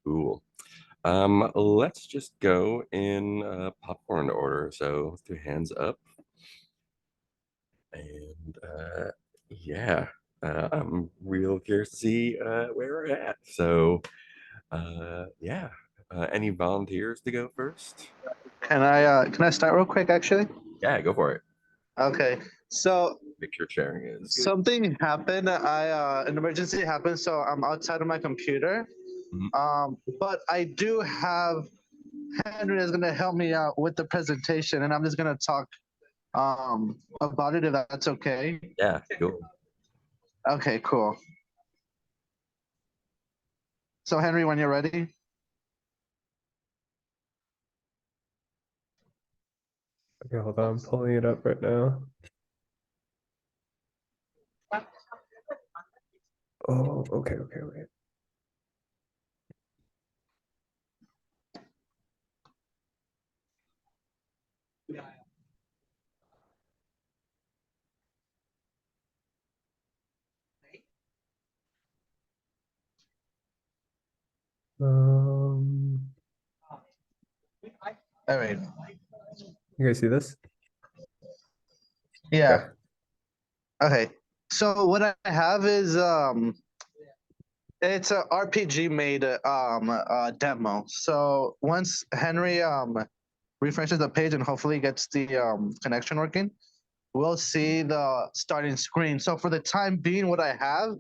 Cool. Let's just go in popcorn order. So let's do hands up. And yeah, I'm real curious to see where we're at. So yeah, any volunteers to go first? Can I start real quick actually? Yeah, go for it. Okay. So Picture sharing is good. something happened. An emergency happened, so I'm outside of my computer. Mhm. But I do have Henry is gonna help me out with the presentation, and I'm just gonna talk about it if that's okay. Yeah, cool. Okay, cool. So Henry, when you're ready. Okay, hold on, I'm pulling it up right now. Oh, okay. Um, All right. you guys see this? Yeah. Okay. Okay. So what I have is it's a RPG made demo. So once Henry refreshes the page and hopefully gets the connection working, we'll see the starting screen. So for the time being, what I have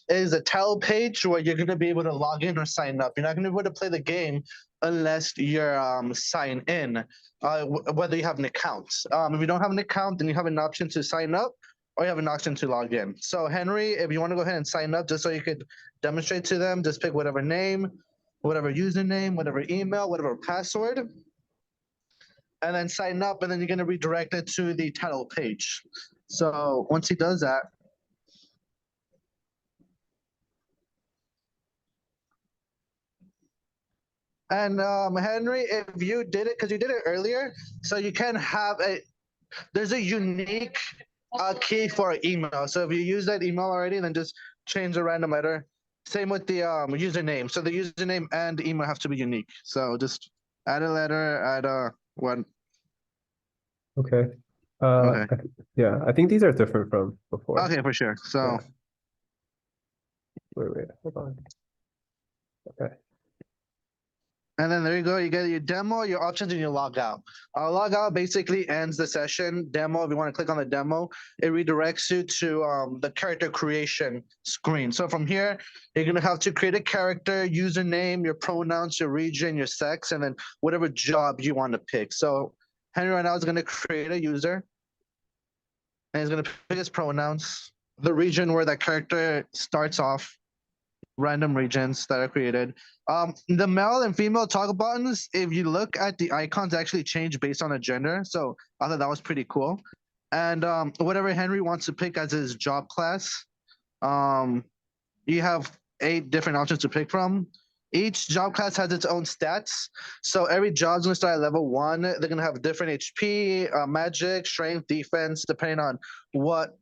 is a title page where you're going to be able to log in or sign up. You're not going to be able to play the game unless you're sign in, whether you have an account. If you don't have an account, then you have an option to sign up or you have an option to log in. So Henry, if you want to go ahead and sign up just so you could demonstrate to them, just pick whatever name, whatever username, whatever email, whatever password, and then sign up, and then you're going to redirect it to the title page. So once he does that, and Henry, if you did it, because you did it earlier, so you can have there's a unique key for an email. So if you use that email already, then just change the random letter. Same with the username. So the username and the email have to be unique. So just add a letter, add a one. Okay. Okay. Yeah, I think these are different from before. Okay, for sure. So. Yeah. Wait, hold on. Okay. And then there you go. You get your demo, your options, and you log out. Log out basically ends the session. Demo, if you want to click on the demo, it redirects you to the character creation screen. So from here, you're going to have to create a character, username, your pronouns, your region, your sex, and then whatever job you want to pick. So Henry right now is going to create a user, and he's going to pick his pronouns, the region where that character starts off, random regions that are created. The male and female toggle buttons, if you look at the icons, actually change based on the gender. So I thought that was pretty cool. And whatever Henry wants to pick as his job class, you have 8 different options to pick from. Each job class has its own stats. So every job's gonna start at level 1. They're gonna have different HP, magic, strength, defense, depending on what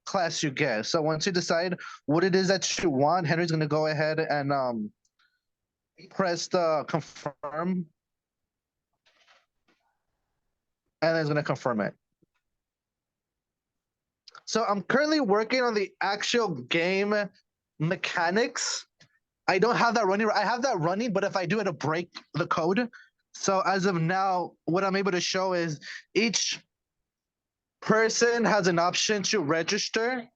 class you get. So once you decide what it is that you want, Henry's gonna go ahead and press the confirm, and then he's gonna confirm it. So I'm currently working on the actual game mechanics. I don't have that running. I have that running, but if I do, it'll break the code. So as of now, what I'm able to show is each person has an option to register,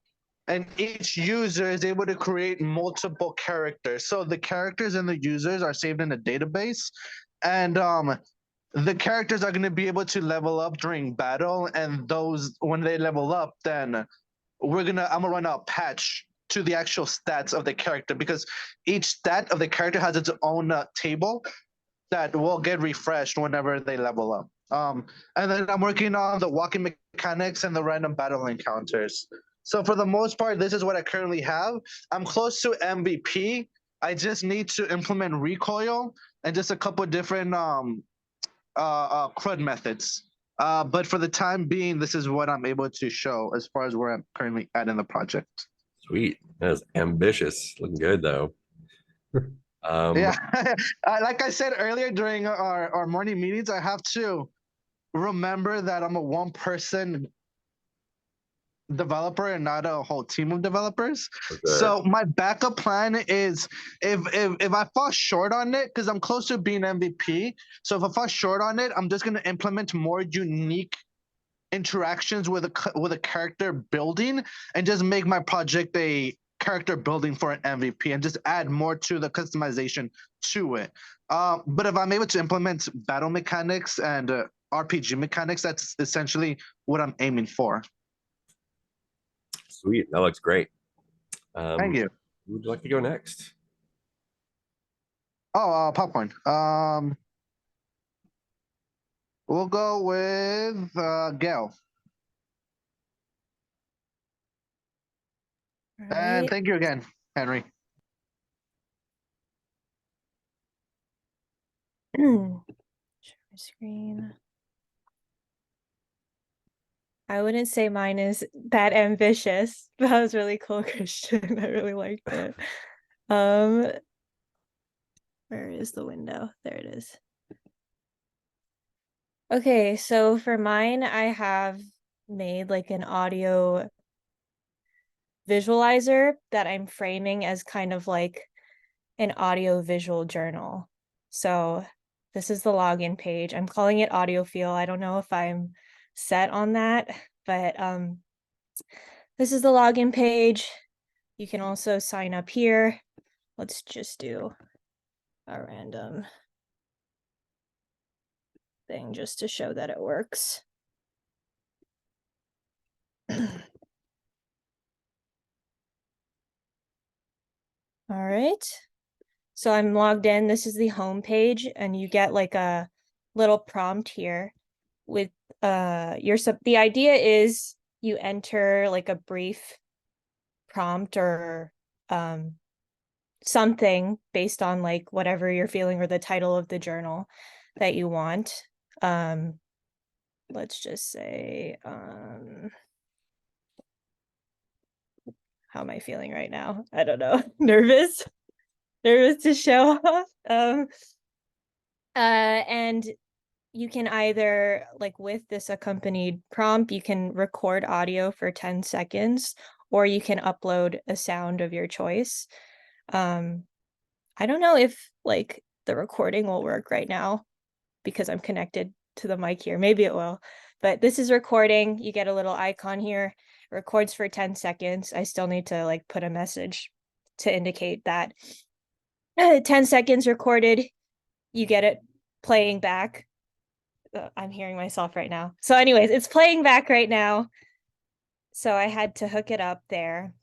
and each user is able to create multiple characters. So the characters and the users are saved in a database, and the characters are going to be able to level up during battle, and those when they level up, then I'm gonna run a patch to the actual stats of the character, because each stat of the character has its own table that will get refreshed whenever they level up. And then I'm working on the walking mechanics and the random battle encounters. So for the most part, this is what I currently have. I'm close to MVP. I just need to implement recoil and just a couple different CRUD methods. But for the time being, this is what I'm able to show as far as where I'm currently at in the project. Sweet. That is ambitious. Looking good though. Yeah, like I said earlier during our morning meetings, I have to remember that I'm a one-person developer and not a whole team of developers. for sure. So my backup plan is if I fall short on it, because I'm close to being MVP. So if I fall short on it, I'm just gonna implement more unique interactions with a character building and just make my project a character building for an MVP and just add more to the customization to it. But if I'm able to implement battle mechanics and RPG mechanics, that's essentially what I'm aiming for. Sweet. That looks great. Thank you. Who would you like to go next? Oh, popcorn. We'll go with Gail. And Right. thank you again, Henry. Share my screen. I wouldn't say mine is that ambitious, but that was really cool, Christian. I really liked it. Where is the window? There it is. Okay, so for mine, I have made like an audio visualizer that I'm framing as kind of like an audio visual journal. So this is the login page. I'm calling it Audiophile. I don't know if I'm set on that, but this is the login page. You can also sign up here. Let's just do a random thing just to show that it works. All right. So I'm logged in. This is the home page, and you get like a little prompt here with the idea is you enter like a brief prompt or something based on like whatever you're feeling or the title of the journal that you want. Let's just say how am I feeling right now? I don't know. Nervous to show off. And you can either, like with this accompanied prompt, you can record audio for 10 seconds, or you can upload a sound of your choice. I don't know if like the recording will work right now because I'm connected to the mic here. Maybe it will, but this is recording. You get a little icon here. It records for 10 seconds. I still need to like put a message to indicate that 10 seconds recorded. You get it playing back. I'm hearing myself right now. So anyways, it's playing back right now. So I had to hook it up there.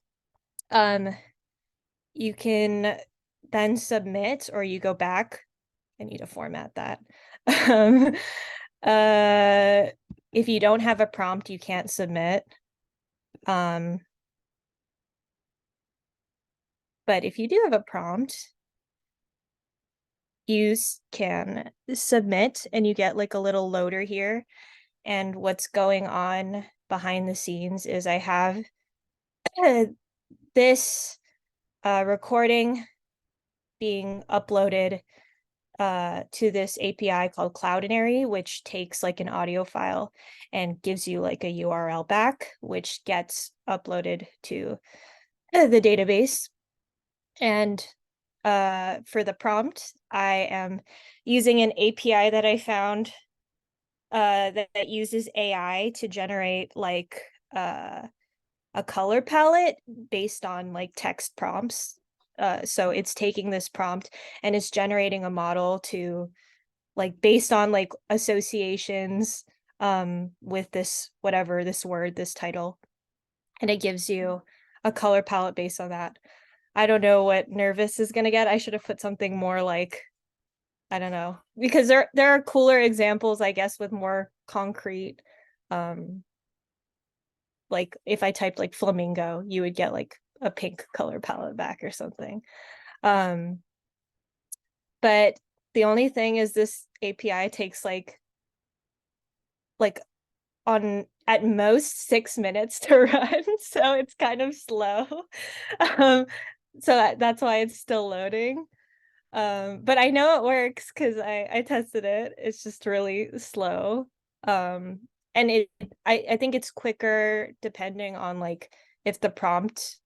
You can then submit, or you go back. I need to format that. If you don't have a prompt, you can't submit. But if you do have a prompt, you can submit and you get like a little loader here. And what's going on behind the scenes is I have this recording being uploaded to this API called Cloudinary, which takes like an audio file and gives you like a URL back, which gets uploaded to the database. And for the prompt, I am using an API that I found that uses AI to generate like a color palette based on like text prompts. So it's taking this prompt and it's generating a model to like based on like associations with this whatever this word, this title, and it gives you a color palette based on that. I don't know what Nervous is gonna get. I should have put something more like, I don't know, because there are cooler examples, I guess, with more concrete. Like if I typed like flamingo, you would get like a pink color palette back or something. But the only thing is this API takes like on at most 6 minutes to run, so it's kind of slow. So that's why it's still loading. But I know it works because I tested it. It's just really slow. And I think it's quicker depending on like if the prompt,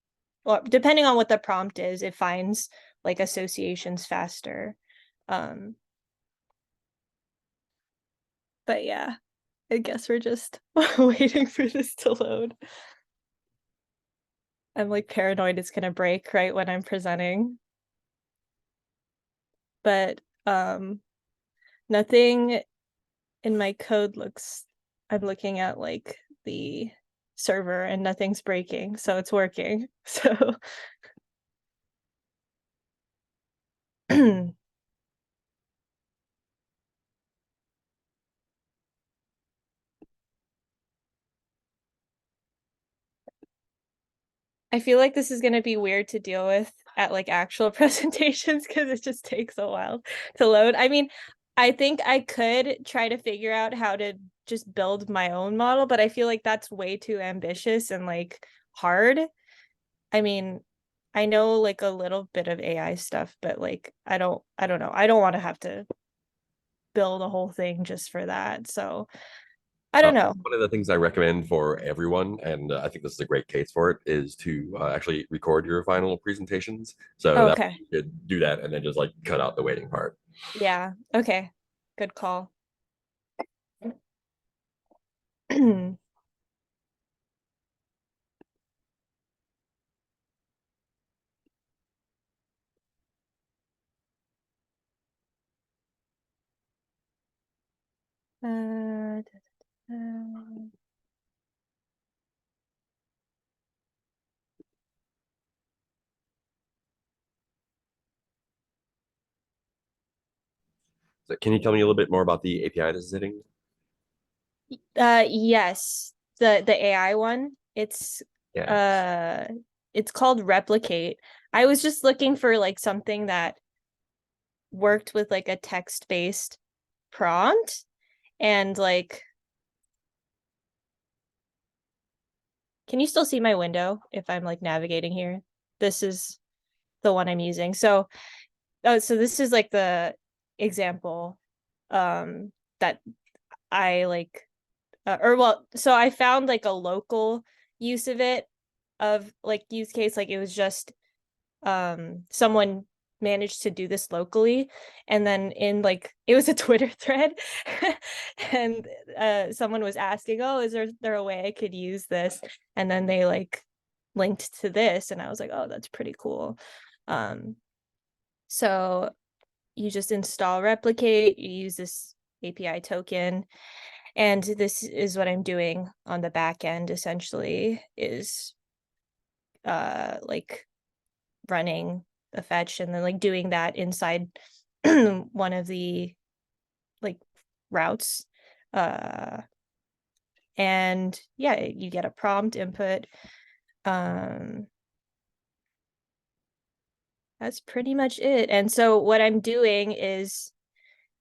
or depending on what the prompt is, it finds like associations faster. But yeah, I guess we're just waiting for this to load. I'm like paranoid it's gonna break right when I'm presenting. But nothing in my code looks, I'm looking at like the server and nothing's breaking, so it's working. So I feel like this is going to be weird to deal with at like actual presentations because it just takes a while to load. I mean, I think I could try to figure out how to just build my own model, but I feel like that's way too ambitious and like hard. I mean, I know like a little bit of AI stuff, but like I don't know. I don't want to have to build a whole thing just for that. So I don't know. One of the things I recommend for everyone, and I think this is a great case for it, is to actually record your final presentations. So that Okay. you could do that and then just like cut out the waiting part. Yeah. Okay. Good call. Da, da, da. So can you tell me a little bit more about the API this is hitting? Yes, the AI one. Yeah. It's called Replicate. I was just looking for like something that worked with like a text-based prompt and like, can you still see my window if I'm like navigating here? This is the one I'm using. So so this is like the example that I like or well, so I found like a local use of it, of like use case, like it was just someone managed to do this locally, and then in like it was a Twitter thread and someone was asking, oh, is there a way I could use this, and then they like linked to this, and I was like, oh, that's pretty cool. So you just install Replicate, you use this API token, and this is what I'm doing on the back end essentially, is like running a fetch and then like doing that inside one of the like routes. And yeah, you get a prompt input. That's pretty much it. And so what I'm doing is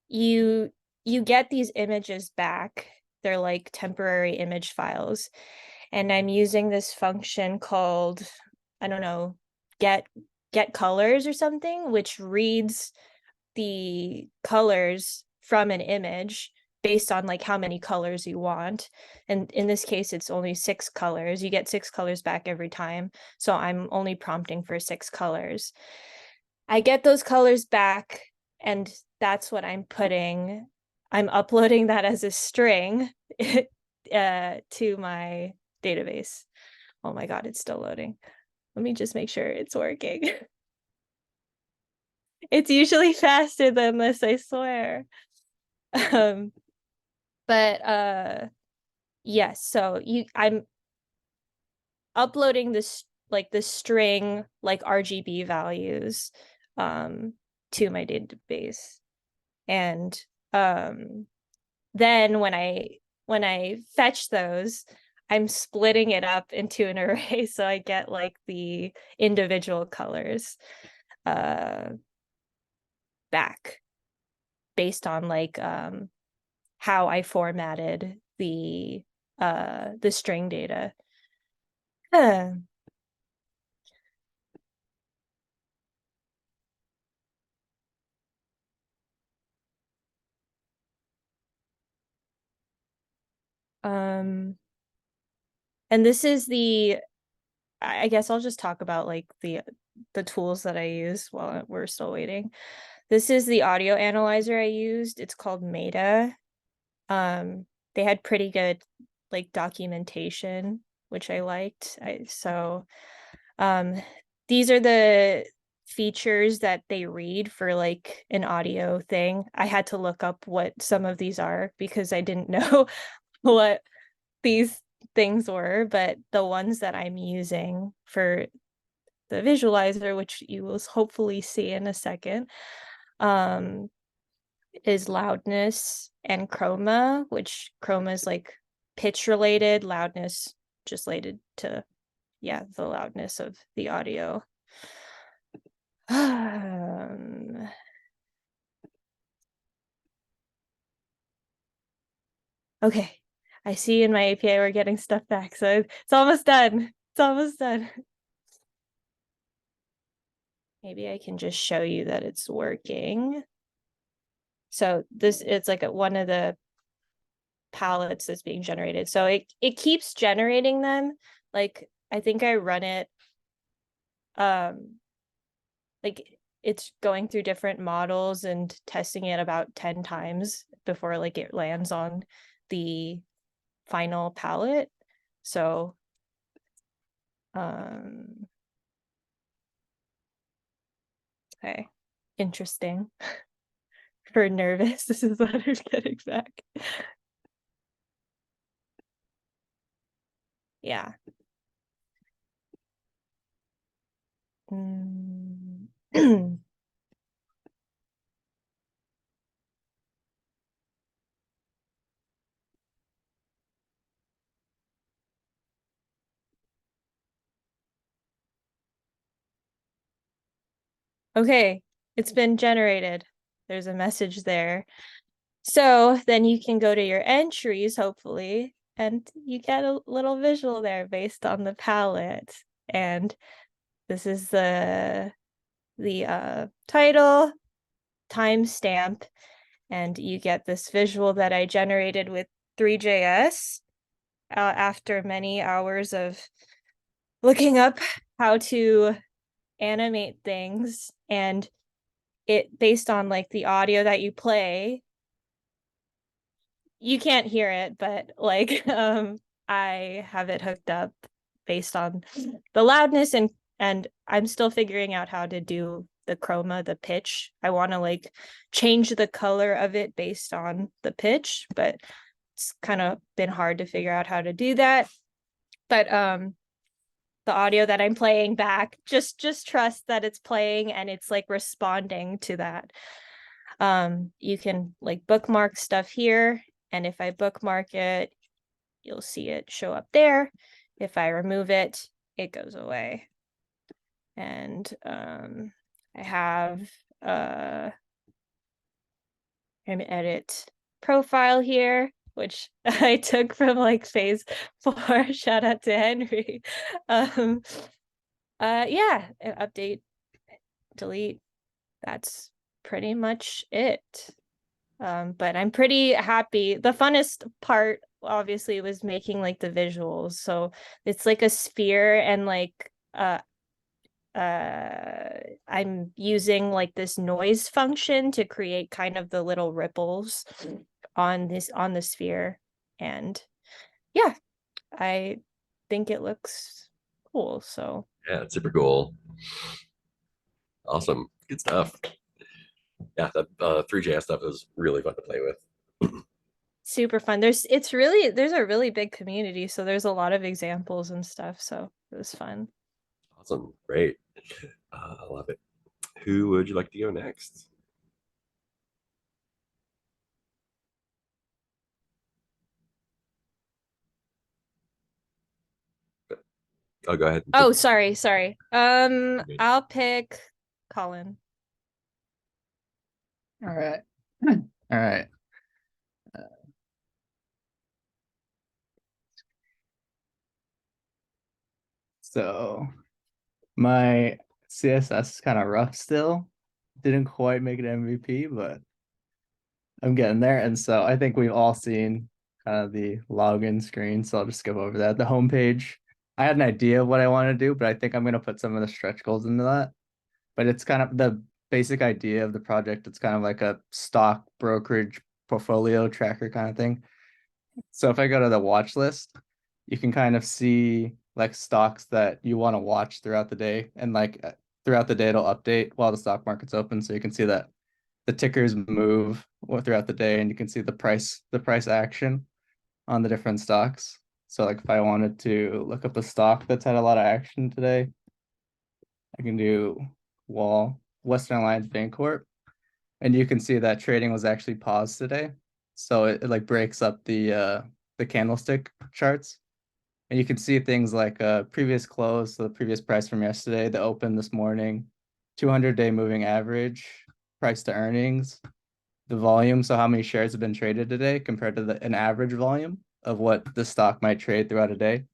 you get these images back. They're like temporary image files. And I'm using this function called, I don't know, get colors or something, which reads the colors from an image based on like how many colors you want. And in this case, it's only 6 colors. You get 6 colors back every time. So I'm only prompting for 6 colors. I get those colors back, and that's what I'm uploading that as a string to my database. Oh my God, it's still loading. Let me just make sure it's working. It's usually faster than this, I swear. But yes, so I'm uploading this like the string like RGB values to my database. And then when I fetch those, I'm splitting it up into an array so I get like the individual colors back based on like how I formatted the string data. And this is I guess I'll just talk about like the tools that I use while we're still waiting. This is the audio analyzer I used. It's called Meta. They had pretty good like documentation, which I liked. These are the features that they read for like an audio thing. I had to look up what some of these are because I didn't know what these things were, but the ones that I'm using for the visualizer, which you will hopefully see in a second, is loudness and chroma, which chroma is like pitch related, loudness just related to, yeah, the loudness of the audio. Okay, I see in my API we're getting stuff back, so it's almost done. It's almost done. Maybe I can just show you that it's working. So it's like one of the palettes that's being generated. So it keeps generating them. Like I think I run it, like it's going through different models and testing it about 10 times before like it lands on the final palette. So okay, interesting. For nervous, this is what I'm getting back. Yeah. Okay, it's been generated. There's a message there. So then you can go to your entries, hopefully, and you get a little visual there based on the palette. And this is the title, timestamp, and you get this visual that I generated with Three.js after many hours of looking up how to animate things, and it based on like the audio that you play. You can't hear it, but like I have it hooked up based on the loudness, and I'm still figuring out how to do the chroma, the pitch. I want to like change the color of it based on the pitch, but it's kind of been hard to figure out how to do that. But the audio that I'm playing back, just trust that it's playing and it's like responding to that. You can like bookmark stuff here, and if I bookmark it, you'll see it show up there. If I remove it, it goes away. And I have an edit profile here, which I took from like phase 4. Shout out to Henry. Yeah, update, delete. That's pretty much it. But I'm pretty happy. The funnest part obviously was making like the visuals. So it's like a sphere, and like I'm using like this noise function to create kind of the little ripples on the sphere. And yeah, I think it looks cool. So Yeah, it's super cool. Awesome. Good stuff. Yeah, that Three.js stuff is really fun to play with. super fun. There's a really big community, so there's a lot of examples and stuff. So it was fun. Awesome. Great. I love it. Who would you like to go next? I'll go ahead. Oh, sorry. I'll pick Colin. All right. All right. So my CSS is kind of rough still. Didn't quite make it MVP, but I'm getting there. And so I think we've all seen kind of the login screen, so I'll just skip over that. The homepage, I had an idea of what I want to do, but I think I'm gonna put some of the stretch goals into that. But it's kind of the basic idea of the project. It's kind of like a stock brokerage portfolio tracker kind of thing. So if I go to the watch list, you can kind of see like stocks that you want to watch throughout the day, and like throughout the day it'll update while the stock market's open, so you can see that the tickers move throughout the day, and you can see the price action on the different stocks. So like if I wanted to look up a stock that's had a lot of action today, I can do Western Alliance Bancorp, and you can see that trading was actually paused today. So it like breaks up the candlestick charts. And you can see things like previous close, so the previous price from yesterday, the open this morning, 200-day moving average, price to earnings, the volume, so how many shares have been traded today compared to an average volume of what the stock might trade throughout a day.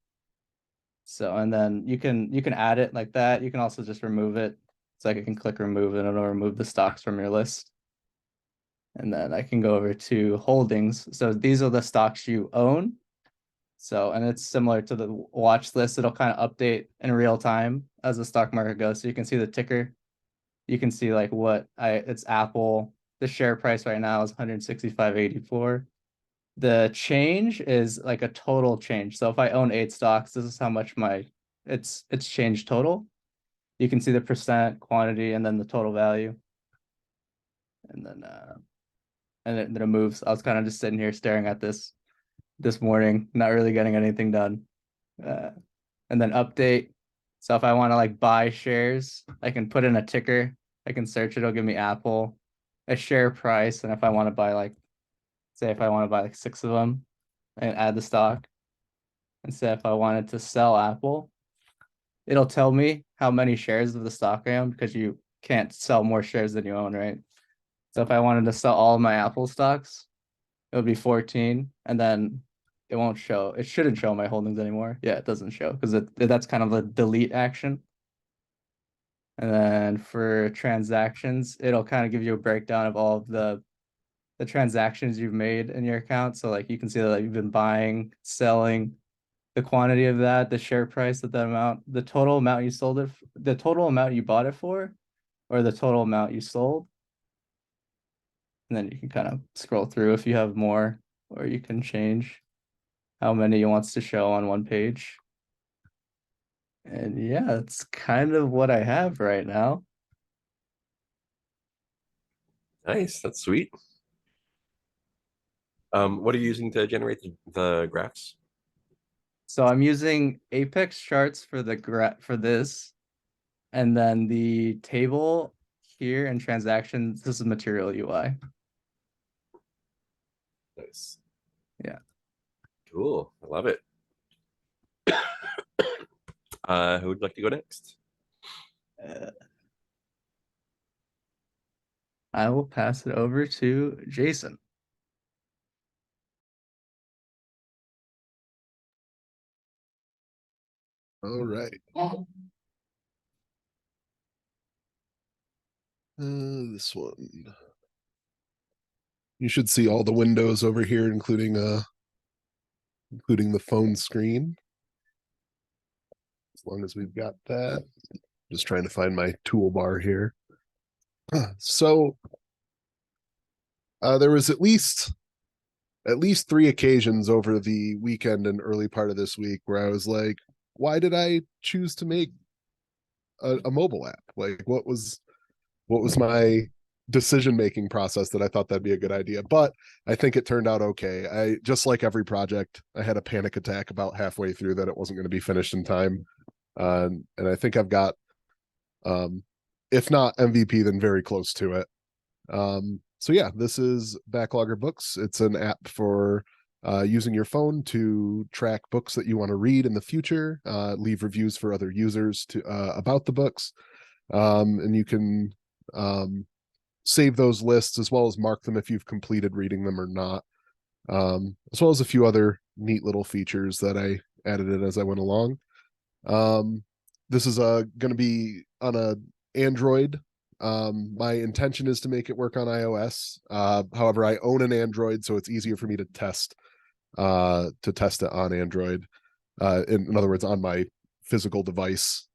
So, and then you can add it like that. You can also just remove it. So like I can click remove and it'll remove the stocks from your list. And then I can go over to holdings. So these are the stocks you own. So, and it's similar to the watch list. It'll kind of update in real time as the stock market goes. So you can see the ticker. You can see like it's Apple. The share price right now is 165.84. The change is like a total change. So if I own 8 stocks, this is how much it's changed total. You can see the percent, quantity, and then the total value. And then then it moves. I was kind of just sitting here staring at this morning, not really getting anything done. And then update. So if I want to like buy shares, I can put in a ticker. I can search it. It'll give me Apple, a share price, and if I want to buy like, say if I want to buy like 6 of them, and add the stock, and say if I wanted to sell Apple, it'll tell me how many shares of the stock I own, because you can't sell more shares than you own, right? So if I wanted to sell all of my Apple stocks, it would be 14, and then it won't show. It shouldn't show my holdings anymore. Yeah, it doesn't show because that's kind of a delete action. And then for transactions, it'll kind of give you a breakdown of all of the transactions you've made in your account. So like you can see that you've been buying, selling, the quantity of that, the share price of that amount, the total amount you sold it, the total amount you bought it for, or the total amount you sold. And then you can kind of scroll through if you have more, or you can change how many it wants to show on one page. And yeah, that's kind of what I have right now. Nice, that's sweet. What are you using to generate the graphs? So I'm using Apex charts for for this, and then the table here and transactions. This is Material UI. Nice. Yeah. Cool. I love it. Who would like to go next? I will pass it over to Jason. All right. This one. You should see all the windows over here, including the phone screen. As long as we've got that. Just trying to find my toolbar here. So there was at least 3 occasions over the weekend and early part of this week where I was like, why did I choose to make a mobile app? Like what was my decision-making process that I thought that'd be a good idea? But I think it turned out okay. I just like every project, I had a panic attack about halfway through that it wasn't going to be finished in time. And I think I've got, if not MVP, then very close to it. So yeah, this is Backlogger Books. It's an app for using your phone to track books that you want to read in the future, leave reviews for other users to about the books, and you can save those lists as well as mark them if you've completed reading them or not, as well as a few other neat little features that I added in as I went along. This is going to be on a Android. My intention is to make it work on iOS. However, I own an Android, so it's easier for me to test to test it on Android. In other words, on my physical device.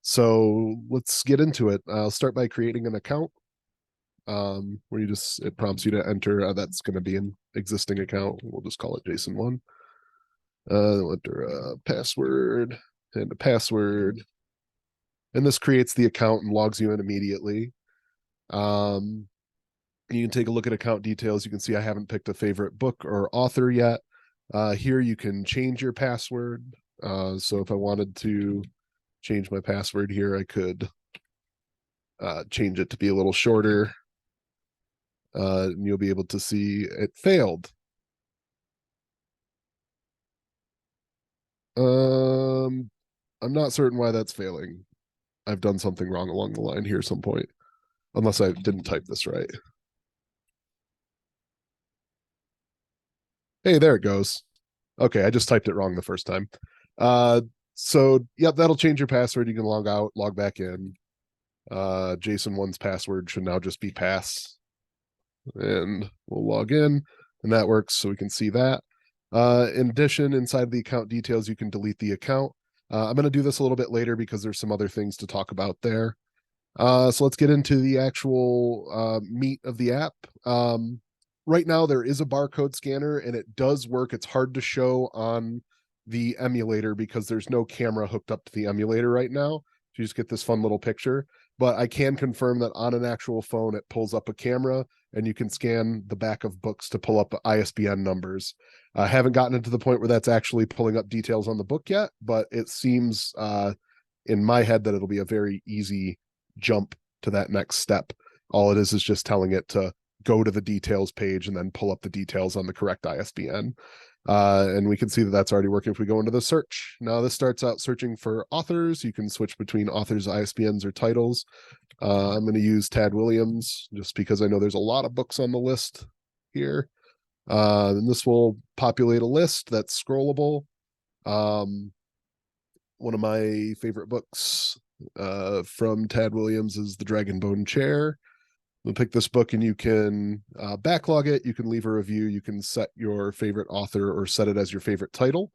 So let's get into it. I'll start by creating an account. Where it prompts you to enter. That's going to be an existing account. We'll just call it Jason1. Enter a password and a password. And this creates the account and logs you in immediately. You can take a look at account details. You can see I haven't picked a favorite book or author yet. Here you can change your password. So if I wanted to change my password here, I could change it to be a little shorter. And you'll be able to see it failed. I'm not certain why that's failing. I've done something wrong along the line here at some point, unless I didn't type this right. Hey, there it goes. Okay, I just typed it wrong the first time. So yep, that'll change your password. You can log out, log back in. Jason1's password should now just be pass. And we'll log in, and that works, so we can see that. In addition, inside the account details, you can delete the account. I'm going to do this a little bit later because there's some other things to talk about there. So let's get into the actual meat of the app. Right now, there is a barcode scanner, and it does work. It's hard to show on the emulator because there's no camera hooked up to the emulator right now. You just get this fun little picture. But I can confirm that on an actual phone, it pulls up a camera, and you can scan the back of books to pull up ISBN numbers. I haven't gotten into the point where that's actually pulling up details on the book yet, but it seems in my head that it'll be a very easy jump to that next step. All it is just telling it to go to the details page and then pull up the details on the correct ISBN. And we can see that that's already working if we go into the search. Now this starts out searching for authors. You can switch between authors, ISBNs, or titles. I'm going to use Tad Williams just because I know there's a lot of books on the list here. And this will populate a list that's scrollable. One of my favorite books from Tad Williams is The Dragonbone Chair. We'll pick this book and you can backlog it. You can leave a review. You can set your favorite author or set it as your favorite title.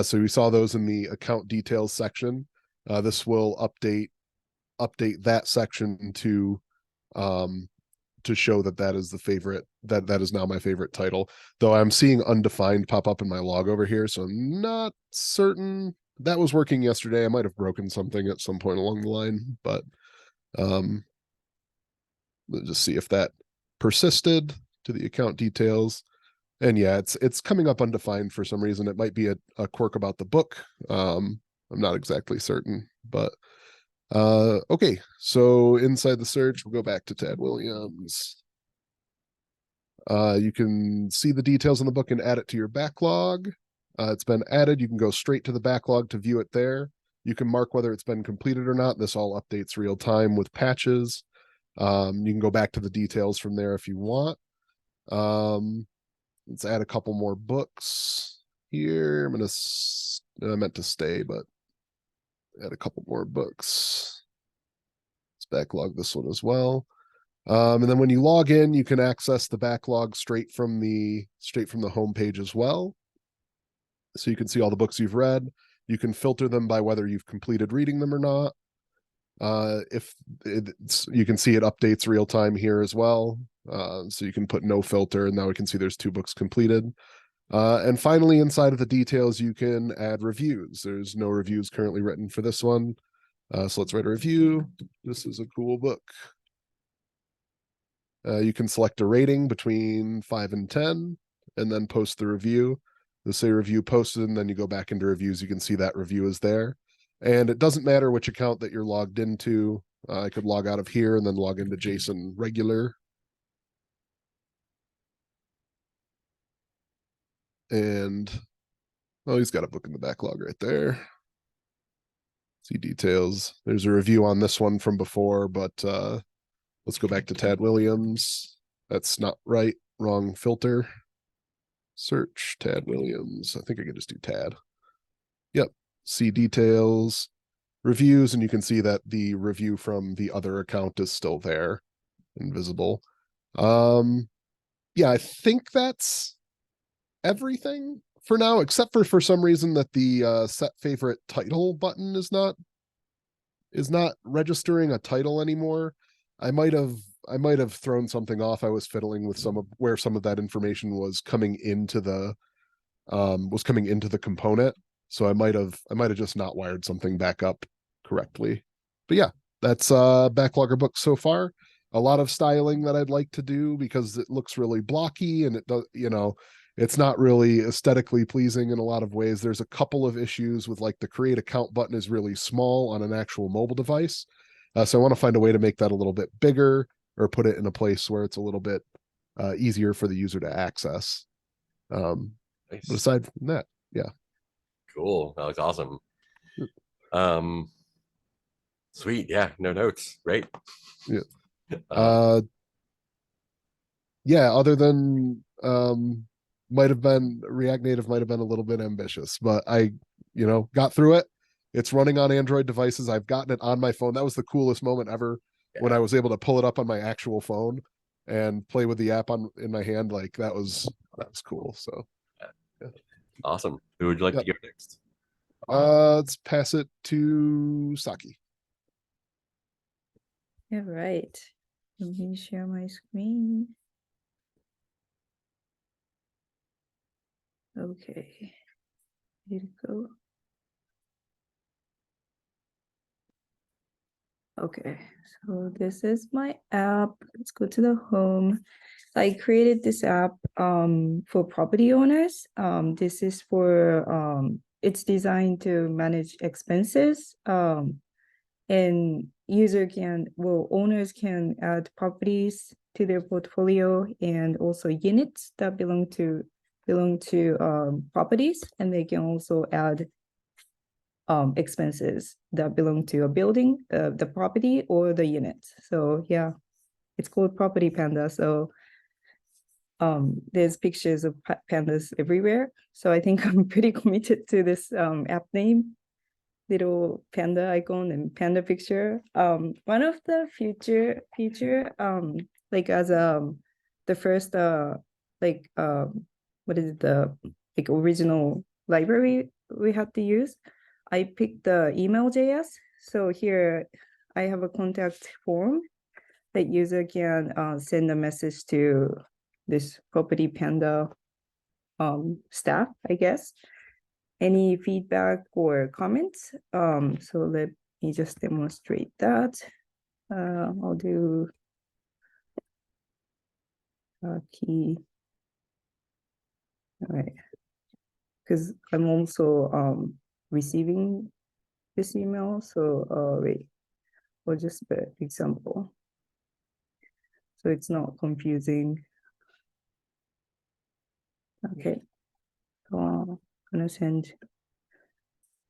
So we saw those in the account details section. This will update that section to show that is the favorite, that is now my favorite title. Though I'm seeing undefined pop up in my log over here, so I'm not certain that was working yesterday. I might have broken something at some point along the line, but let's just see if that persisted to the account details. And yeah, it's coming up undefined for some reason. It might be a quirk about the book. I'm not exactly certain, but okay. So inside the search, we'll go back to Tad Williams. You can see the details in the book and add it to your backlog. It's been added. You can go straight to the backlog to view it there. You can mark whether it's been completed or not. This all updates real time with patches. You can go back to the details from there if you want. Let's add a couple more books here. I meant to stay, but add a couple more books. Let's backlog this one as well. And then when you log in, you can access the backlog straight from the home page as well. So you can see all the books you've read. You can filter them by whether you've completed reading them or not. You can see it updates real time here as well. So you can put no filter, and now we can see there's 2 books completed. And finally, inside of the details, you can add reviews. There's no reviews currently written for this one. So let's write a review. This is a cool book. You can select a rating between 5 and 10, and then post the review. Let's say review posted, and then you go back into reviews. You can see that review is there. And it doesn't matter which account that you're logged into. I could log out of here and then log into Jason regular. And, oh, he's got a book in the backlog right there. See details. There's a review on this one from before, but let's go back to Tad Williams. That's not right. Wrong filter. Search Tad Williams. I think I can just do Tad. Yep. See details, reviews, and you can see that the review from the other account is still there and visible. Yeah, I think that's everything for now, except for some reason that the set favorite title button is not registering a title anymore. I might have thrown something off. I was fiddling with some of where some of that information was coming into the component. So I might have just not wired something back up correctly. But yeah, that's Backlogger book so far. A lot of styling that I'd like to do because it looks really blocky and it does, it's not really aesthetically pleasing in a lot of ways. There's a couple of issues with like the create account button is really small on an actual mobile device. So I want to find a way to make that a little bit bigger or put it in a place where it's a little bit easier for the user to access. But Nice. aside from that, Cool. That looks awesome. Yep. Sweet. Yeah. No notes. Great. Yeah. Yeah, other than React Native might have been a little bit ambitious, but I got through it. It's running on Android devices. I've gotten it on my phone. That was the coolest moment ever when I was able to pull it up on my actual phone and play with the app in my hand. Like that was cool. So Awesome. Who would you like Yep. to go next? let's pass it to Saki. All right. Let me share my screen. Okay. Here we go. Okay, so this is my app. Let's go to the home. I created this app for property owners. This is for it's designed to manage expenses. And owners can add properties to their portfolio and also units that belong to properties, and they can also add expenses that belong to a building, the property or the unit. So yeah, it's called Property Panda. So there's pictures of pandas everywhere. So I think I'm pretty committed to this app name. Little panda icon and panda picture. One of the future like as the first what is it, the like original library we had to use, I picked the email.js. So here I have a contact form that user can send a message to this Property Panda staff, I guess. Any feedback or comments? So let me just demonstrate that. I'll do key. All right, because I'm also receiving this email. So wait, we'll just put example. So it's not confusing. Okay, so I'm gonna send.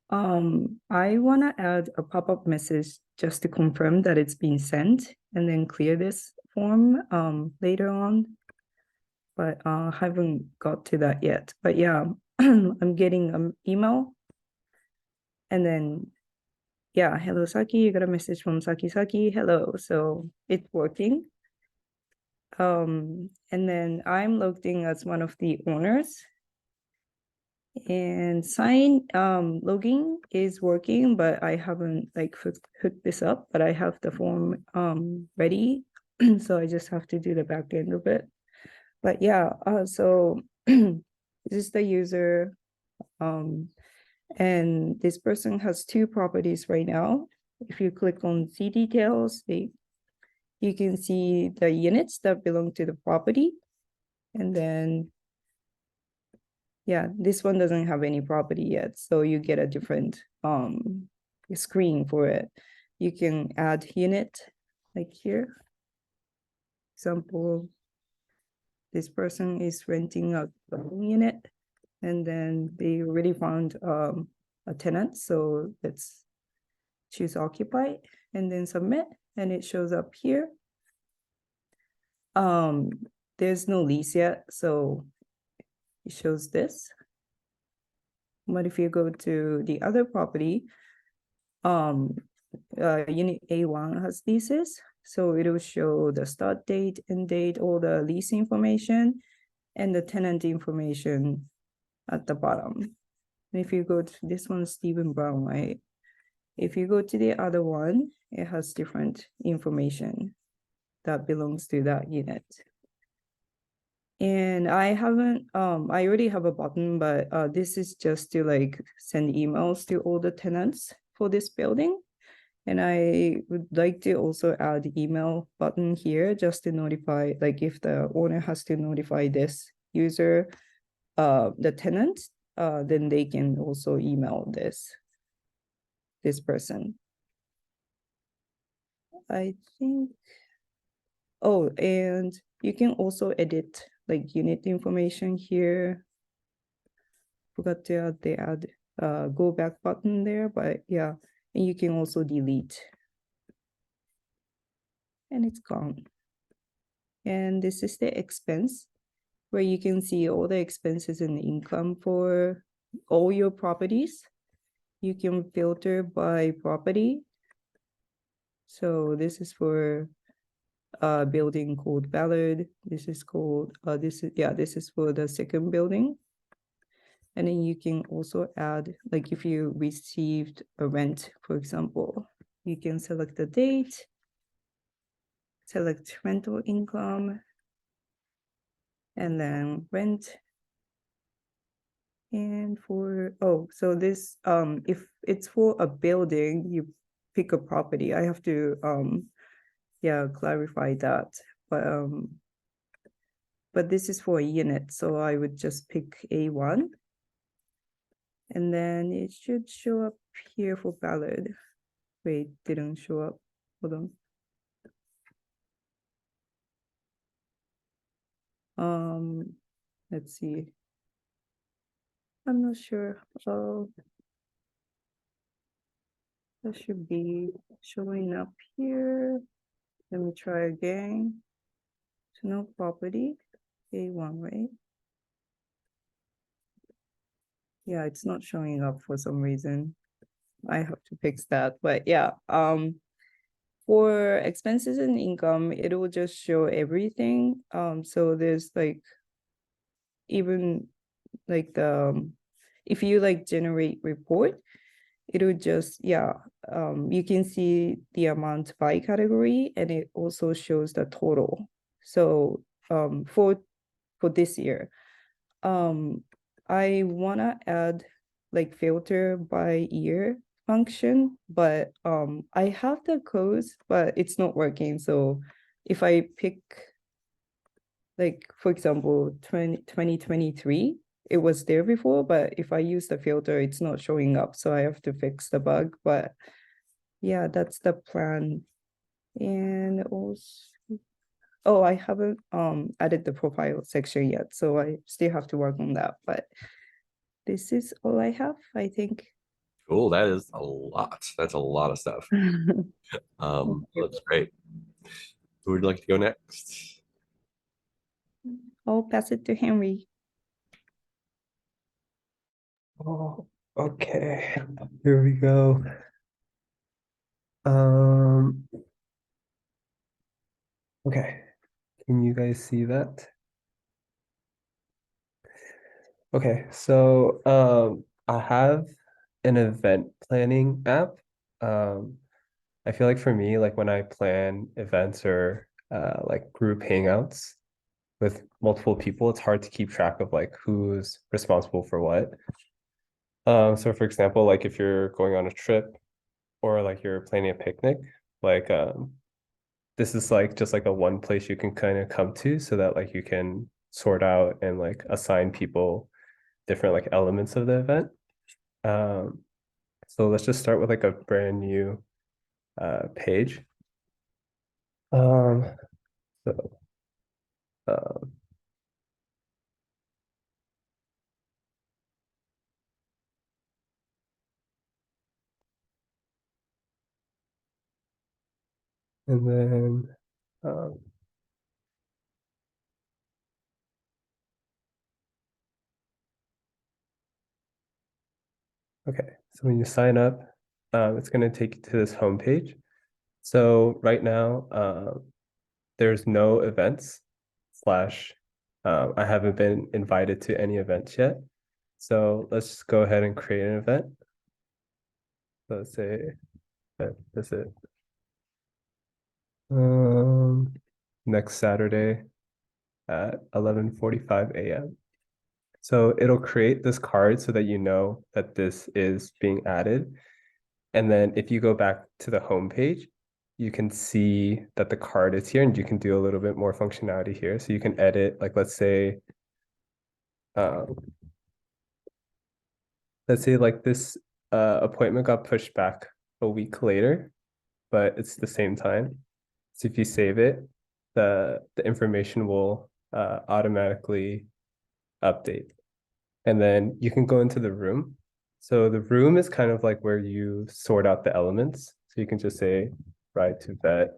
I wanna add a pop-up message just to confirm that it's been sent and then clear this form later on. But haven't got to that yet. But yeah, I'm getting an email. And then, yeah, hello Saki, you got a message from Saki. Hello, so it's working. And then I'm logged in as one of the owners. And logging is working, but I haven't like hooked this up, but I have the form ready. So I just have to do the back end of it. But yeah, so this is the user. And this person has 2 properties right now. If you click on see details, you can see the units that belong to the property. And then, yeah, this one doesn't have any property yet. So you get a different screen for it. You can add unit like here. Example, this person is renting a unit and then they already found a tenant. So let's choose occupy and then submit, and it shows up here. There's no lease yet, so it shows this. But if you go to the other property, unit A1 has leases, so it will show the start date, end date, all the lease information, and the tenant information at the bottom. And if you go to this one, Stephen Brown, right? If you go to the other one, it has different information that belongs to that unit. And I haven't, I already have a button, but this is just to like send emails to all the tenants for this building. And I would like to also add email button here just to notify, like if the owner has to notify this user, the tenant, then they can also email this person. I think, oh, and you can also edit like unit information here. Forgot to add the go back button there, but yeah, and you can also delete. And it's gone. And this is the expense where you can see all the expenses and income for all your properties. You can filter by property. So this is for a building called Ballard. This is called, this is for the second building. And then you can also add, like if you received a rent, for example, you can select the date, select rental income, and then rent. And for, oh, so this, if it's for a building, you pick a property. I have to, yeah, clarify that. But this is for a unit, so I would just pick A1. And then it should show up here for Ballard. Wait, didn't show up. Hold on. Let's see. I'm not sure. Oh, that should be showing up here. Let me try again. So no property, A1, right? Yeah, it's not showing up for some reason. I have to fix that, but yeah. For expenses and income, it will just show everything. So there's like, even like the, if you like generate report, it will just, yeah, you can see the amount by category, and it also shows the total. So for this year, I wanna add like filter by year function, but I have the codes, but it's not working. So if I pick, like for example, 2023, it was there before, but if I use the filter, it's not showing up. So I have to fix the bug. But yeah, that's the plan. And also, oh, I haven't added the profile section yet, so I still have to work on that. But this is all I have, I think. Cool. That is a lot. That's a lot of stuff. Looks great. Who would like to go next? I'll pass it to Henry. Oh, okay. Here we go. Okay. Can you guys see that? Okay, so I have an event planning app. I feel like for me, like when I plan events or like group hangouts with multiple people, it's hard to keep track of like who's responsible for what. So for example, like if you're going on a trip or like you're planning a picnic, like this is like just like a one place you can kind of come to so that like you can sort out and like assign people different like elements of the event. So let's just start with like a brand new page. So and then okay, so when you sign up, it's going to take you to this home page. So right now, there's no events / I haven't been invited to any events yet. So let's just go ahead and create an event. So let's say that that's it. Next Saturday at 11:45 a.m. So it'll create this card so that you know that this is being added. And then if you go back to the home page, you can see that the card is here and you can do a little bit more functionality here. So you can edit, like let's say like this appointment got pushed back a week later, but it's the same time. So if you save it, the information will automatically update. And then you can go into the room. So the room is kind of like where you sort out the elements. So you can just say ride to vet.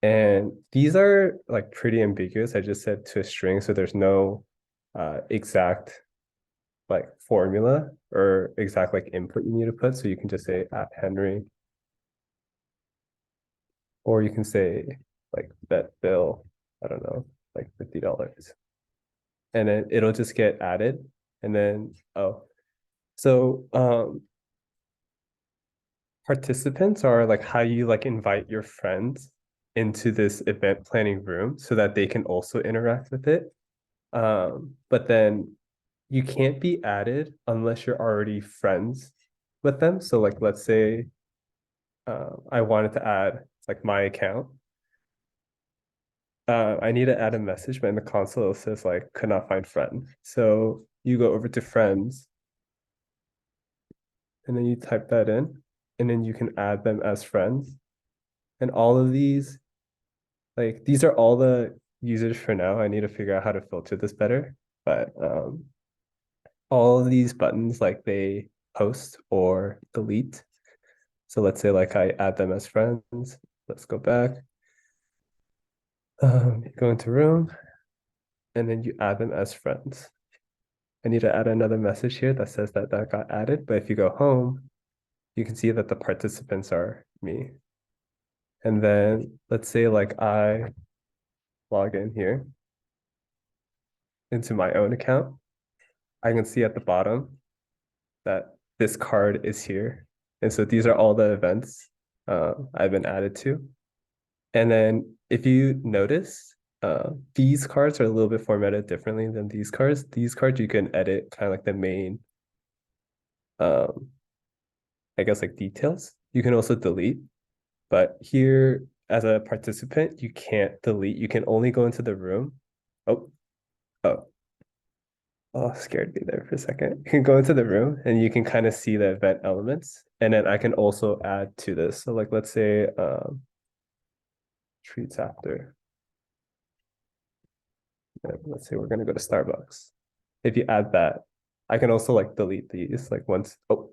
And these are like pretty ambiguous. I just said to a string, so there's no exact like formula or exact like input you need to put. So you can just say at Henry. Or you can say like vet bill, I don't know, like $50. And then it'll just get added. And then so participants are like how you like invite your friends into this event planning room so that they can also interact with it. But then you can't be added unless you're already friends with them. So like let's say I wanted to add like my account. I need to add a message, but in the console it says like could not find friend. So you go over to friends and then you type that in and then you can add them as friends. And all of these, like these are all the users for now. I need to figure out how to filter this better, but all of these buttons like they post or delete. So let's say like I add them as friends. Let's go back. Go into room and then you add them as friends. I need to add another message here that says that that got added, but if you go home, you can see that the participants are me. And then let's say like I log in here into my own account. I can see at the bottom that this card is here. And so these are all the events I've been added to. And then if you notice, these cards are a little bit formatted differently than these cards. These cards you can edit kind of like the main, I guess like details. You can also delete, but here as a participant, you can't delete. You can only go into the room. Oh, scared me there for a second. You can go into the room and you can kind of see the event elements. And then I can also add to this. So like, let's say, treats after. Let's say we're gonna go to Starbucks. If you add that, I can also like delete these like once. Oh,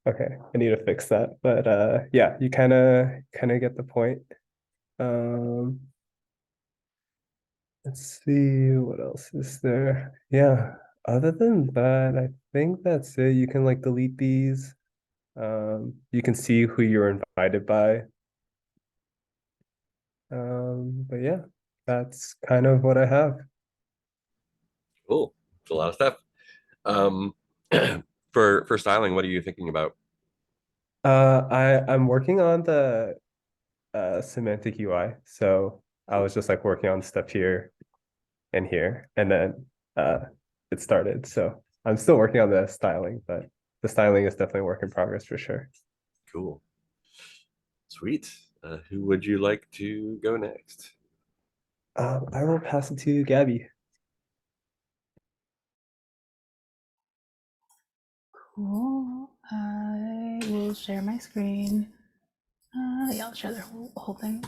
okay, I need to fix that. But yeah, you kind of get the point. Let's see what else is there. Yeah, other than that, I think that's it. You can like delete these. You can see who you're invited by. But yeah, that's kind of what I have. Cool. It's a lot of stuff. For styling, what are you thinking about? I'm working on the semantic UI. So I was just like working on stuff here and here, and then it started. So I'm still working on the styling, but the styling is definitely a work in progress for sure. Cool. Sweet. Who would you like to go next? I will pass it to Gabby. Cool. I will share my screen. Yeah, I'll share the whole thing.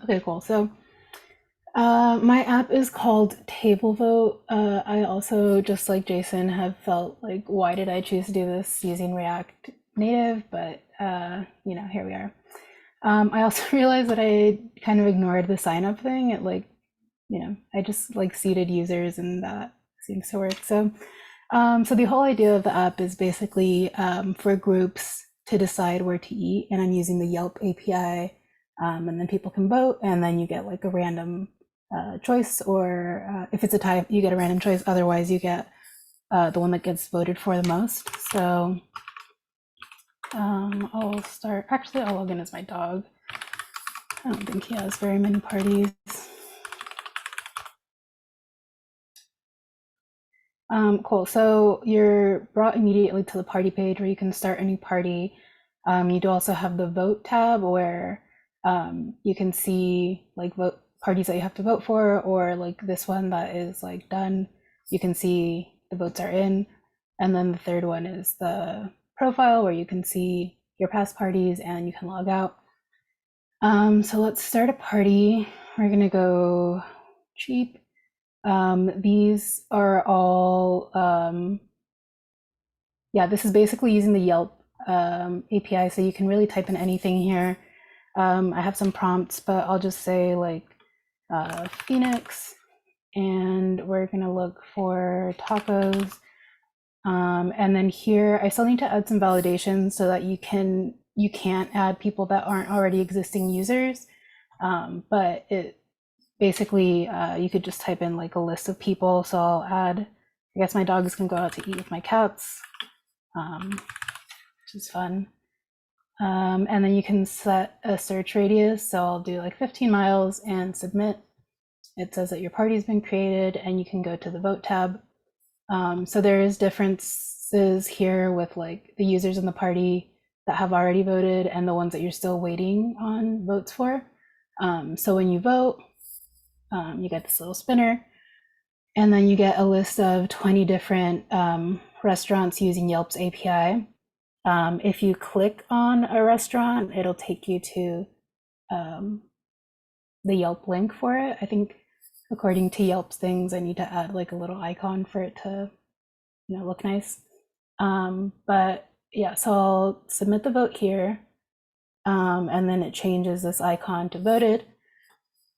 Okay, cool. So my app is called Table Vote. I also, just like Jason, have felt like, why did I choose to do this using React Native? But you know, here we are. I also realized that I kind of ignored the sign up thing. It like, you know, I just like seeded users and that seems to work. So so the whole idea of the app is basically for groups to decide where to eat, and I'm using the Yelp API, and then people can vote, and then you get like a random choice, or if it's a tie, you get a random choice. Otherwise, you get the one that gets voted for the most. So I'll start. Actually, I'll log in as my dog. I don't think he has very many parties. Cool. So you're brought immediately to the party page where you can start a new party. You do also have the vote tab where you can see like vote parties that you have to vote for, or like this one that is like done. You can see the votes are in. And then the third one is the profile where you can see your past parties and you can log out. So let's start a party. We're gonna go cheap. These are all, yeah, this is basically using the Yelp API, so you can really type in anything here. I have some prompts, but I'll just say like Phoenix, and we're gonna look for tacos. And then here, I still need to add some validation so that you can't add people that aren't already existing users, but it basically you could just type in like a list of people. So I'll add, I guess my dogs can go out to eat with my cats, which is fun. And then you can set a search radius. So I'll do like 15 miles and submit. It says that your party's been created, and you can go to the vote tab. So there is differences here with like the users in the party that have already voted and the ones that you're still waiting on votes for. So when you vote, you get this little spinner, and then you get a list of 20 different restaurants using Yelp's API. If you click on a restaurant, it'll take you to the Yelp link for it. I think according to Yelp's things, I need to add like a little icon for it to, look nice. But yeah, so I'll submit the vote here, and then it changes this icon to voted.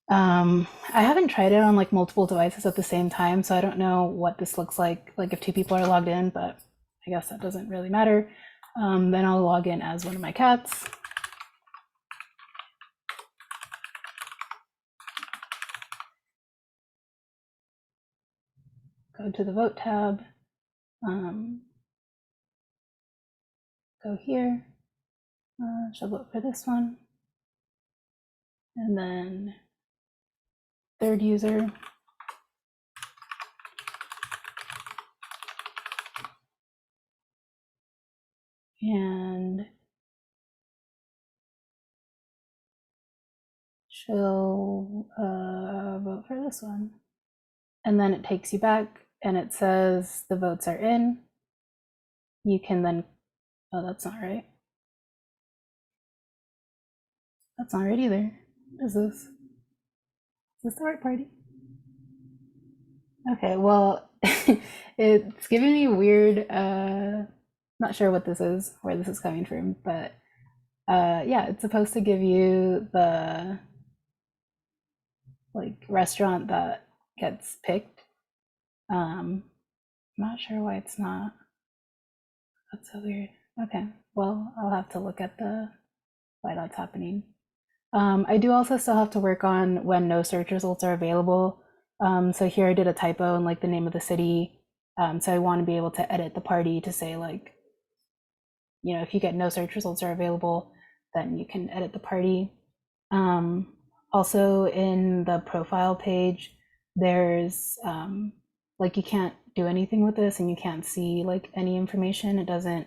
I haven't tried it on like multiple devices at the same time, so I don't know what this looks like if two people are logged in, but I guess that doesn't really matter. Then I'll log in as one of my cats. Go to the vote tab, go here, should vote for this one, and then third user. And she'll vote for this one. And then it takes you back and it says the votes are in. You can then, oh, that's not right. That's not right either. What is this? Is this the right party? Okay, well, it's giving me weird, not sure what this is, where this is coming from, but yeah, it's supposed to give you the like restaurant that gets picked. I'm not sure why it's not. That's so weird. Okay, well, I'll have to look at why that's happening. I do also still have to work on when no search results are available. So here I did a typo in like the name of the city. So I want to be able to edit the party to say like, if you get no search results are available, then you can edit the party. Also in the profile page, there's like you can't do anything with this and you can't see like any information. It doesn't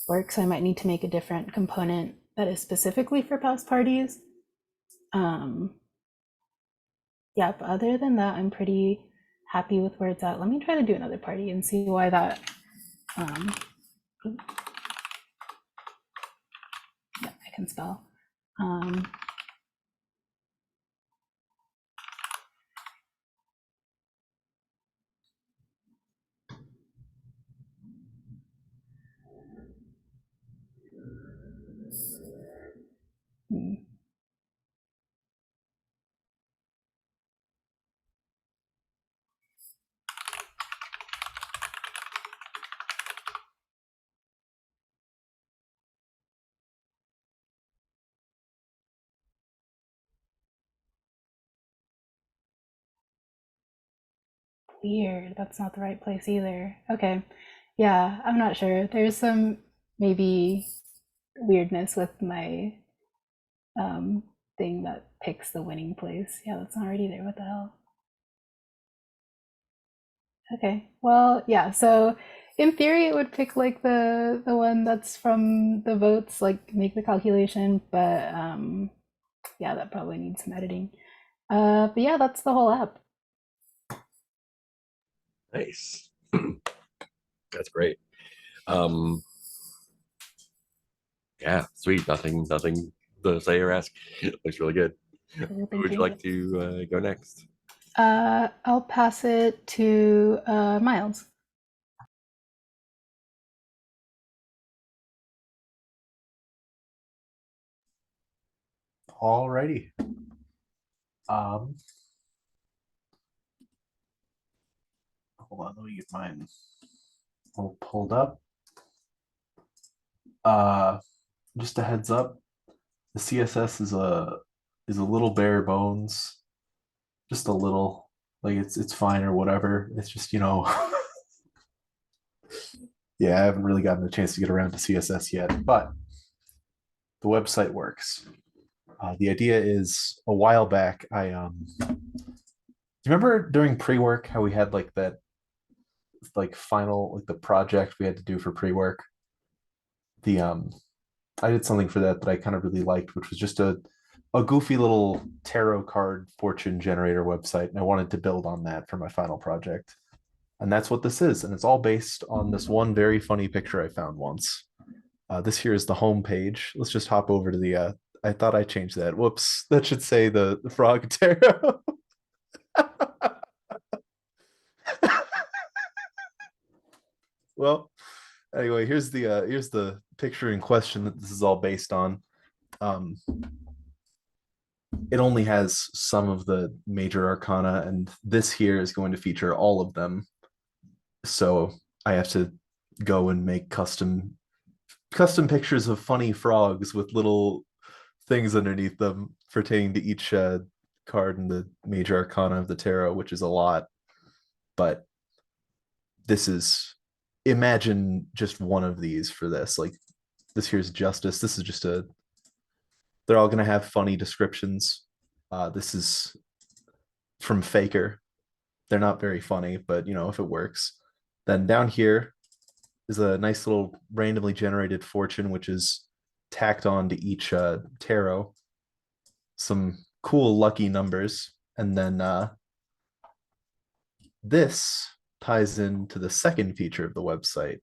work. So I might need to make a different component that is specifically for past parties. Yeah, but other than that, I'm pretty happy with where it's at. Let me try to do another party and see why that. Yeah, I can spell. weird. That's not the right place either. Okay. Yeah, I'm not sure. There's some maybe weirdness with my thing that picks the winning place. Yeah, that's not right either. What the hell? Okay. Well, yeah, so in theory it would pick like the one that's from the votes, like make the calculation, but yeah, that probably needs some editing. But yeah, that's the whole app. Nice. That's great. Yeah, sweet. Nothing to say or ask. Looks really good. Cool, Who thank would you you. like to go next? I'll pass it to Miles. Alrighty. Hold on, let me get mine all pulled up. Just a heads up, the CSS is a little bare bones, just a little. Like it's fine or whatever. It's just, you know, yeah, I haven't really gotten a chance to get around to CSS yet, but the website works. The idea is a while back, do you remember during pre-work how we had like that like final like the project we had to do for pre-work? The I did something for that I kind of really liked, which was just a goofy little tarot card fortune generator website, and I wanted to build on that for my final project. And that's what this is, and it's all based on this one very funny picture I found once. This here is the home page. Let's just hop over to the I thought I changed that. Whoops. That should say the frog tarot. Well, anyway, here's the picture in question that this is all based on. It only has some of the major arcana, and this here is going to feature all of them. So I have to go and make custom pictures of funny frogs with little things underneath them pertaining to each card in the major arcana of the tarot, which is a lot. But this is, imagine just one of these for this. Like this here's justice. This is just they're all going to have funny descriptions. This is from Faker. They're not very funny, but you know, if it works. Then down here is a nice little randomly generated fortune, which is tacked on to each tarot. Some cool lucky numbers. And then this ties into the second feature of the website,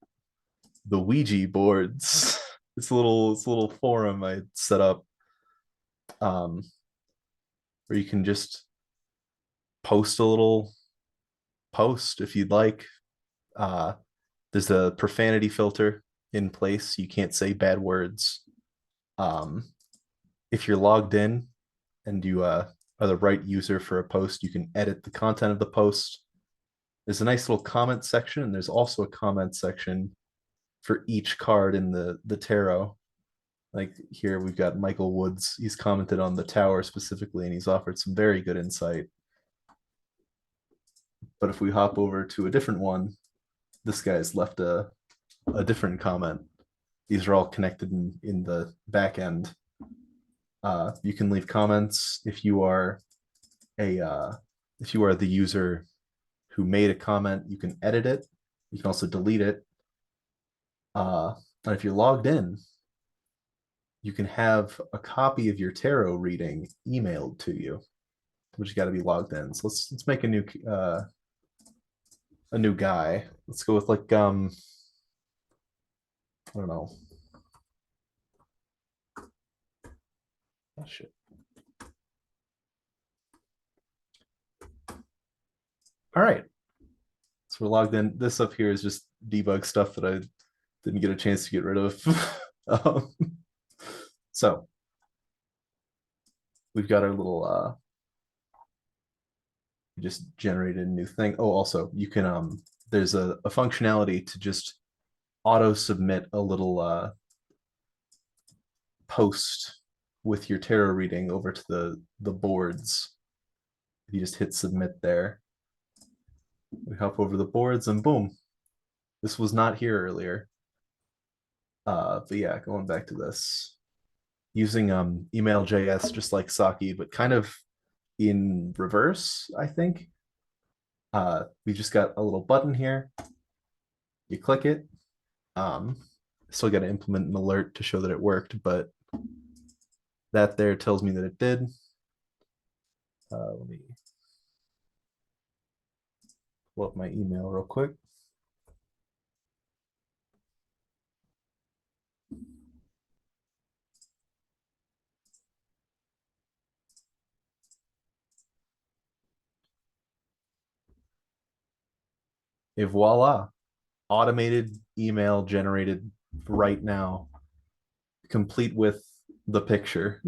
the Ouija boards. It's a little forum I set up where you can just post a little post if you'd like. There's a profanity filter in place. You can't say bad words. If you're logged in and you are the right user for a post, you can edit the content of the post. There's a nice little comment section, and there's also a comment section for each card in the tarot. Like here we've got Michael Woods. He's commented on the tower specifically, and he's offered some very good insight. But if we hop over to a different one, this guy's left a different comment. These are all connected in the back end. You can leave comments if you are the user who made a comment. You can edit it. You can also delete it. And if you're logged in, you can have a copy of your tarot reading emailed to you, but you got to be logged in. So let's make a new guy. Let's go with like I don't know. Oh shit. All right. So we're logged in. This up here is just debug stuff that I didn't get a chance to get rid of. So we've got our little we just generated a new thing. Oh, also you can there's a functionality to just auto submit a little post with your tarot reading over to the boards. You just hit submit there. We hop over the boards and boom. This was not here earlier. But yeah, going back to this. Using email.js just like Saki, but kind of in reverse, I think. We just got a little button here. You click it. Still got to implement an alert to show that it worked, but that there tells me that it did. Let me pull up my email real quick. And voila, automated email generated right now, complete with the picture.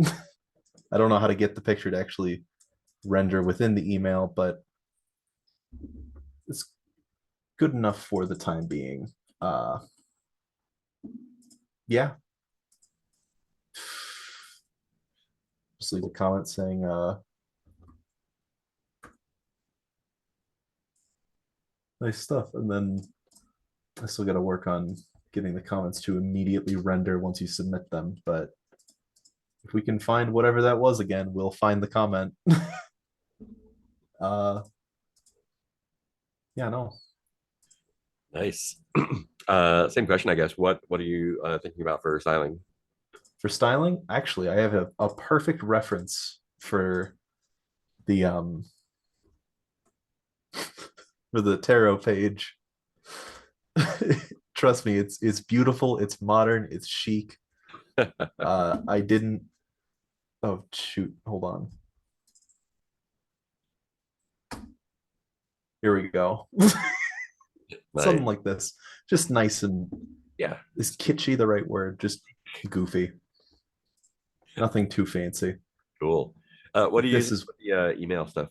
I don't know how to get the picture to actually render within the email, but it's good enough for the time being. Yeah. Just leave a comment saying nice stuff, and then I still got to work on getting the comments to immediately render once you submit them, but if we can find whatever that was again, we'll find the comment. Yeah, no. Nice. Same question, I guess. What are you thinking about for styling? For styling, actually, I have a perfect reference for the for the tarot page. Trust me, it's beautiful, it's modern, it's chic. I didn't. Oh shoot! Hold on. Here we go. Something like this, just nice and yeah. Is kitschy the right word? Just goofy. Nothing too fancy. Cool. What do you This use is for the email stuff?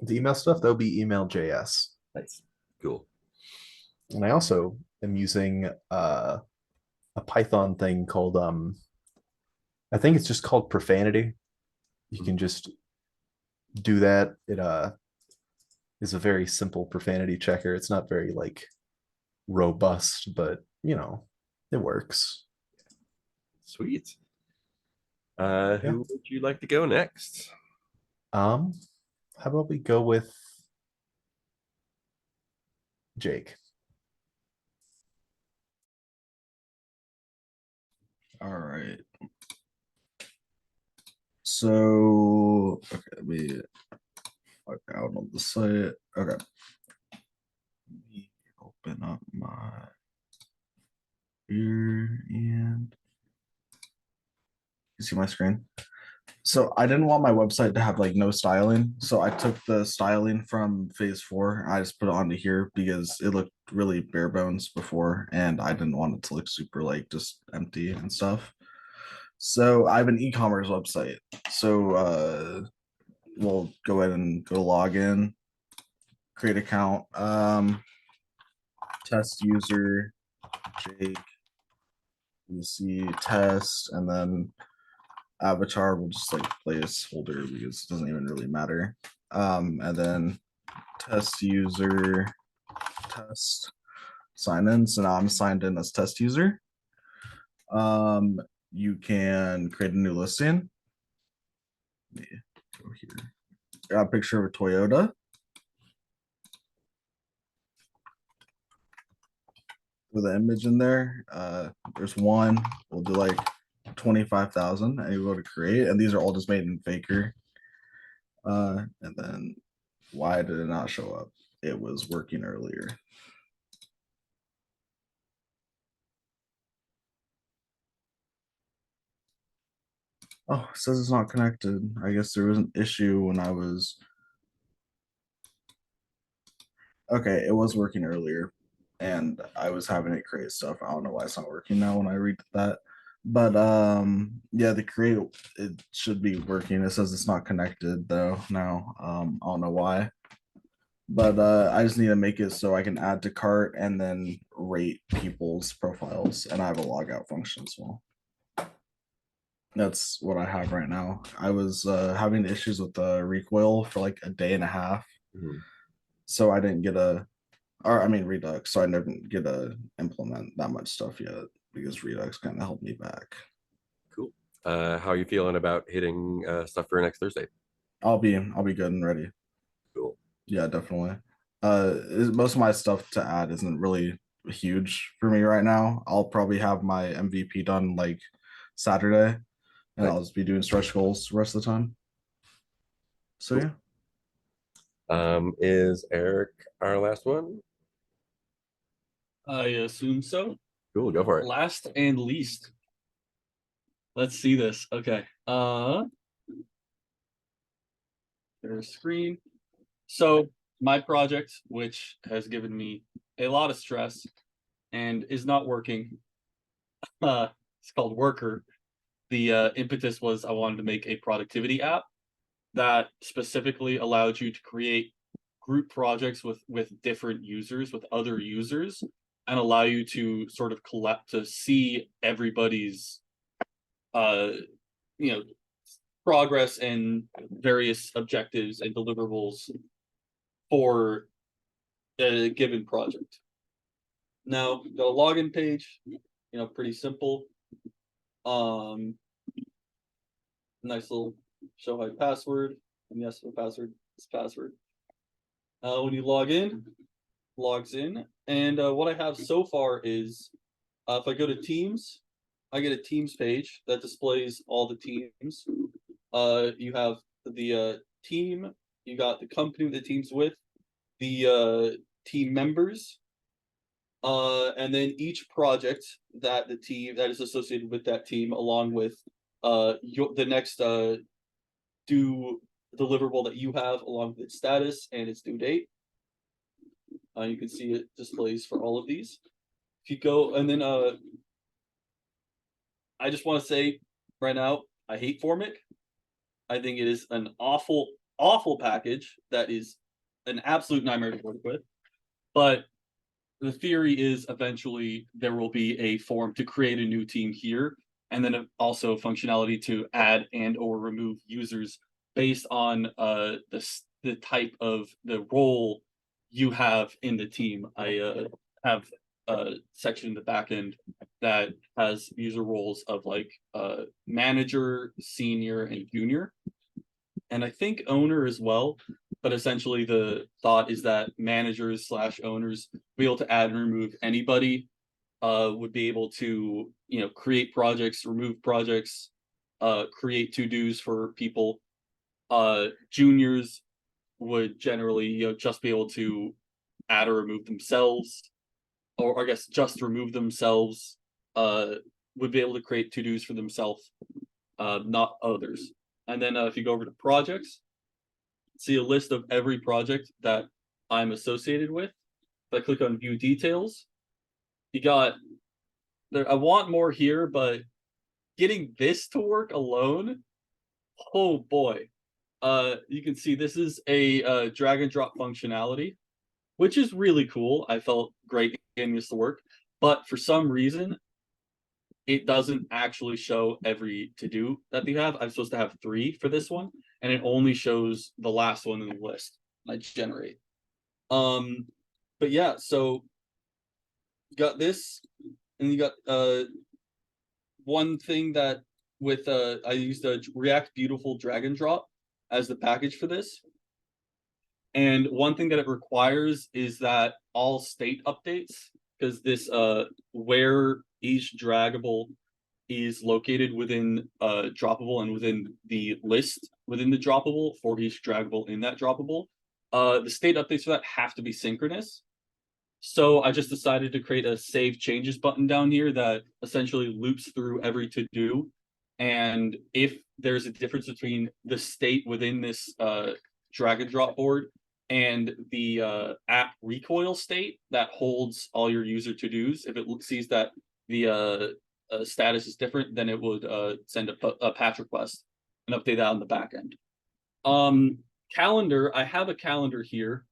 the email stuff. That'll be email.js. Nice. Cool. And I also am using a Python thing called I think it's just called Profanity. You can just do that. It is a very simple profanity checker. It's not very like robust, but you know, it works. Sweet. Who would you like to go next? How about we go with Jake? All right. So, okay, let me log out on the site. Okay. Let me open up my here and you see my screen. So I didn't want my website to have like no styling. So I took the styling from phase 4. I just put it onto here because it looked really bare bones before and I didn't want it to look super like just empty and stuff. So I have an e-commerce website. So we'll go ahead and go log in, create account, test user, Jake, you see test, and then avatar will just like placeholder because it doesn't even really matter. And then test user, test, sign in. So now I'm signed in as test user. You can create a new listing. Let me go here. Got a picture of a Toyota. With the image in there, there's one. We'll do like 25,000 and you go to create, and these are all just made in Faker. And then why did it not show up? It was working earlier. Oh, it says it's not connected. I guess there was an issue when I was. Okay, it was working earlier and I was having it create stuff. I don't know why it's not working now when I read that. But yeah, the create it should be working. It says it's not connected though now. I don't know why. But I just need to make it so I can add to cart and then rate people's profiles, and I have a logout function as well. That's what I have right now. I was having issues with the recoil for like a day and a half. so I didn't get a, or I mean Redux, so I didn't get to implement that much stuff yet because Redux kind of held me back. Cool. How are you feeling about hitting stuff for next Thursday? I'll be good and ready. Cool. Yeah, definitely. Most of my stuff to add isn't really huge for me right now. I'll probably have my MVP done like Saturday, and I'll just be doing stretch goals the rest of the time. So Cool. yeah. Is Eric our last one? I assume so. Cool, go for it. Last and least. Let's see this. Okay. There's a screen. So my project, which has given me a lot of stress and is not working. It's called Worker. The impetus was I wanted to make a productivity app that specifically allowed you to create group projects with different users, with other users, and allow you to sort of to see everybody's progress and various objectives and deliverables for a given project. Now, got a login page, pretty simple. Nice little show hide password. And yes, the password is password. When you log in, logs in. And what I have so far is if I go to Teams, I get a Teams page that displays all the teams. You have the team, you got the company the team's with, the team members, and then each project that the team that is associated with that team, along with the next due deliverable that you have, along with its status and its due date. You can see it displays for all of these. If you go, and then I just want to say right now, I hate Formic. I think it is an awful, awful package that is an absolute nightmare to work with. But the theory is eventually there will be a form to create a new team here, and then also functionality to add and or remove users based on the type of the role you have in the team. I have a section in the back end that has user roles of like manager, senior, and junior, and I think owner as well. But essentially the thought is that managers / owners be able to add and remove anybody, would be able to, create projects, remove projects, create to-dos for people. Juniors would generally, just be able to add or remove themselves, or I guess just remove themselves, would be able to create to-dos for themselves, not others. And then if you go over to projects, see a list of every project that I'm associated with. If I click on view details, you got there. I want more here, but getting this to work alone, oh boy. You can see this is a drag and drop functionality, which is really cool. I felt great getting this to work, but for some reason, it doesn't actually show every to-do that you have. I'm supposed to have 3 for this one, and it only shows the last one in the list I generate. But yeah, so you got this, and you got one thing that with I used a React Beautiful drag and drop as the package for this. And one thing that it requires is that all state updates, because this where each draggable is located within droppable and within the list within the droppable for each draggable in that droppable, the state updates for that have to be synchronous. So I just decided to create a save changes button down here that essentially loops through every to-do. And if there's a difference between the state within this drag and drop board and the app recoil state that holds all your user to-dos, if it sees that the status is different, then it would send a patch request and update that on the back end. Calendar, I have a calendar here.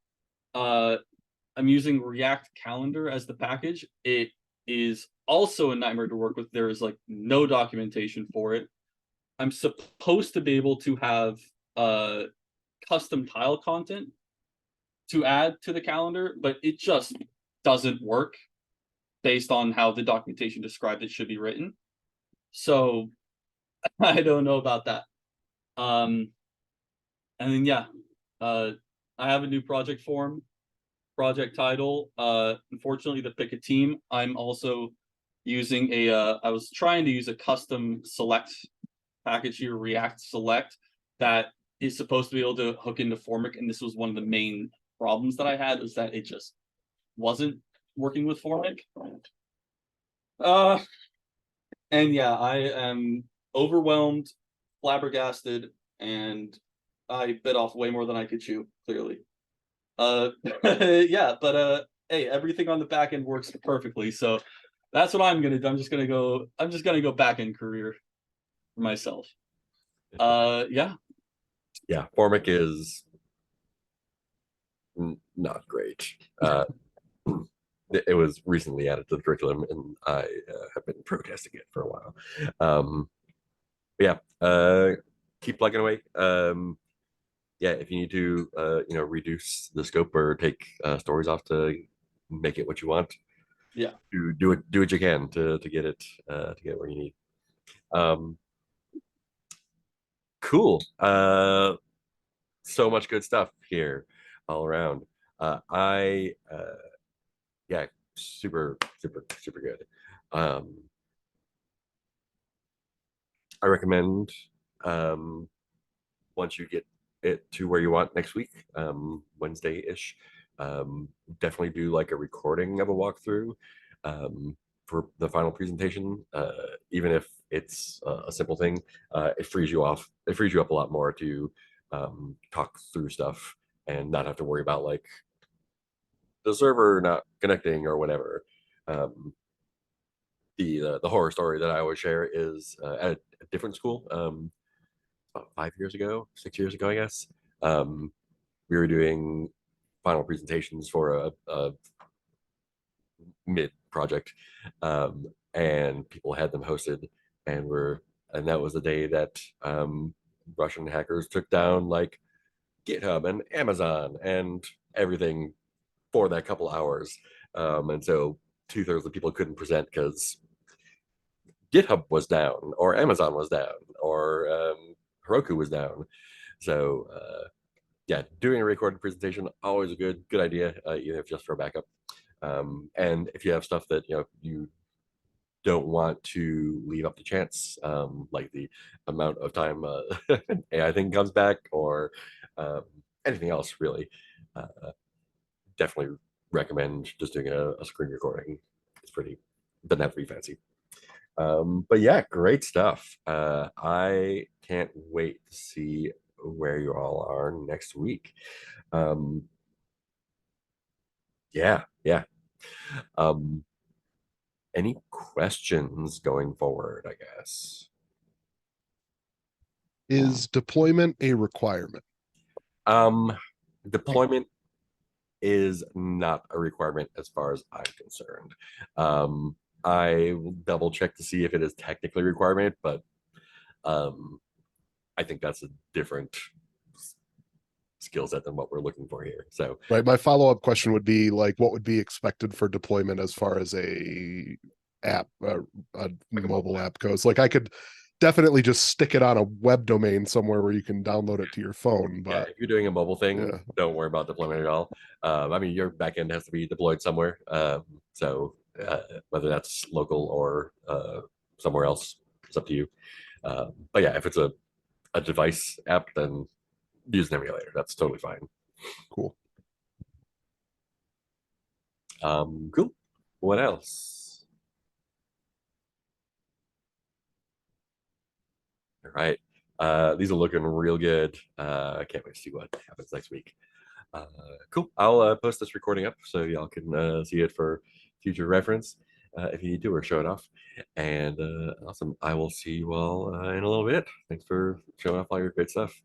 I'm using React Calendar as the package. It is also a nightmare to work with. There is like no documentation for it. I'm supposed to be able to have custom tile content to add to the calendar, but it just doesn't work based on how the documentation described it should be written. So I don't know about that. And then yeah, I have a new project form, project title. Unfortunately, to pick a team, I'm also using I was trying to use a custom select package here, React Select, that is supposed to be able to hook into Formic, and this was one of the main problems that I had, was that it just wasn't working with Formic. And yeah, I am overwhelmed, flabbergasted, and I bit off way more than I could chew, clearly. Yeah, but hey, everything on the back end works perfectly, so that's what I'm gonna do. I'm just gonna go back end career for myself. Yeah. Yeah, Formic is not great. It was recently added to the curriculum, and I have been protesting it for a while. But yeah, keep plugging away. Yeah, if you need to, reduce the scope or take stories off to make it what you want, yeah, do what you can to get it where you need. Cool. So much good stuff here all around. Yeah, super good. I recommend once you get it to where you want next week, Wednesday-ish, definitely do like a recording of a walkthrough for the final presentation. Even if it's a simple thing, it frees you up a lot more to talk through stuff and not have to worry about like the server not connecting or whatever. The horror story that I always share is at a different school. About 5 years ago, 6 years ago, I guess. We were doing final presentations for a mid project, and people had them hosted, and that was the day that Russian hackers took down like GitHub and Amazon and everything for that couple hours. And so 2/3 of the people couldn't present because GitHub was down, or Amazon was down, or Heroku was down. So yeah, doing a recorded presentation, always a good idea, even if just for backup. And if you have stuff that you don't want to leave up to chance, like the amount of time an AI thing comes back, or anything else really, definitely recommend just doing a screen recording. It's doesn't have to be fancy. But yeah, great stuff. I can't wait to see where you all are next week. Yeah. Any questions going forward, I guess? Is deployment a requirement? Deployment is not a requirement as far as I'm concerned. I will double check to see if it is technically a requirement, but I think that's a different skill set than what we're looking for here. So right, my follow-up question would be like, what would be expected for deployment as far as a mobile app goes? Like, I could definitely just stick it on a web domain somewhere where you can download it to your phone, but yeah, if you're doing a mobile thing, yeah. Don't worry about deployment at all. I mean, your backend has to be deployed somewhere, so whether that's local or somewhere else, it's up to you. But yeah, if it's a device app, then use an emulator. That's totally fine. Cool. Cool. What else? All right. These are looking real good. I can't wait to see what happens next week. Cool. I'll post this recording up so y'all can see it for future reference if you need to, or show it off. And awesome. I will see you all in a little bit. Thanks for showing off all your great stuff.